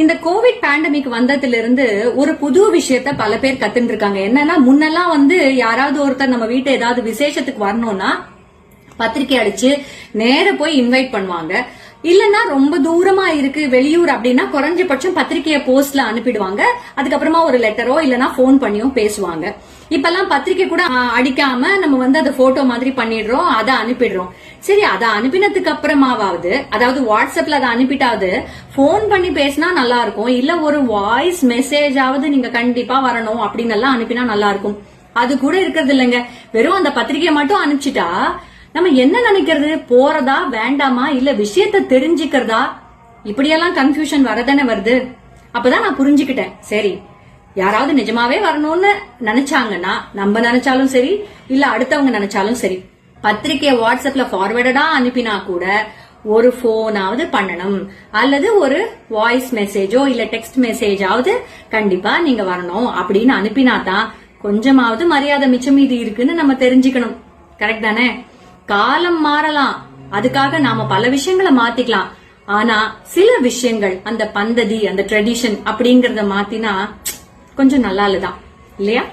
இந்த Covid pandemic வந்ததுல இருந்து ஒரு புது விஷயத்த பல பேர் கத்துட்டு இருக்காங்க. என்னன்னா, முன்னெல்லாம் யாராவது ஒருத்தர் நம்ம வீட்டை ஏதாவது விசேஷத்துக்கு வரணும்னா பத்திரிக்கை அடிச்சு நேர போய் இன்வைட் பண்ணுவாங்க. இல்லன்னா ரொம்ப தூரமா இருக்கு வெளியூர் அப்படின்னா குறைஞ்சபட்சம் பத்திரிக்கைய போஸ்ட்ல அனுப்பிடுவாங்க. அதுக்கப்புறமா ஒரு லெட்டரோ இல்லனா போன் பண்ணியோ பேசுவாங்க. இப்பெல்லாம் பத்திரிக்கை கூட அடிக்காம நம்ம அதை போட்டோ மாதிரி பண்ணிடுறோம், அதை அனுப்பிடுறோம். சரி, அதை அனுப்பினதுக்கு அப்புறமாவது, அதாவது வாட்ஸ்அப்ல அதை அனுப்பிட்டாவது போன் பண்ணி பேசினா நல்லா இருக்கும். இல்ல ஒரு வாய்ஸ் மெசேஜாவது நீங்க கண்டிப்பா வரணும் அப்படின்னு எல்லாம் அனுப்பினா நல்லா இருக்கும். அது கூட இருக்கிறது இல்லைங்க. வெறும் அந்த பத்திரிகையை மட்டும் அனுப்பிச்சிட்டா நம்ம என்ன நினைக்கிறது? போறதா வேண்டாமா, இல்ல விஷயத்த தெரிஞ்சுக்கிறதா? இப்படியெல்லாம் கன்ஃபியூஷன் வரதானே வருது. அப்பதான் நான் புரிஞ்சுக்கிட்டேன், சரி யாராவது நிஜமாவே வரணும்னு நினைச்சாங்கன்னா, நம்ம நினைச்சாலும் சரி இல்ல அடுத்தவங்க நினைச்சாலும் சரி, பத்திரிக்கைய வாட்ஸ்அப்ல ஃபார்வர்டா அனுப்பினா கூட ஒரு போனாவது பண்ணணும், அல்லது ஒரு வாய்ஸ் மெசேஜோ இல்ல டெக்ஸ்ட் மெசேஜாவது கண்டிப்பா நீங்க வரணும் அப்படின்னு அனுப்பினாதான் கொஞ்சமாவது மரியாதை மிச்சம் மீதி இருக்குன்னு நம்ம தெரிஞ்சுக்கணும். கரெக்ட் தானே? காலம் மாறலாம், அதுக்காக நாம பல விஷயங்களை மாத்திக்கலாம். ஆனா சில விஷயங்கள், அந்த பந்ததி, அந்த ட்ரெடிஷன் அப்படிங்கறத மாத்தினா கொஞ்சம் நல்லா இல்லதான் இல்லையா?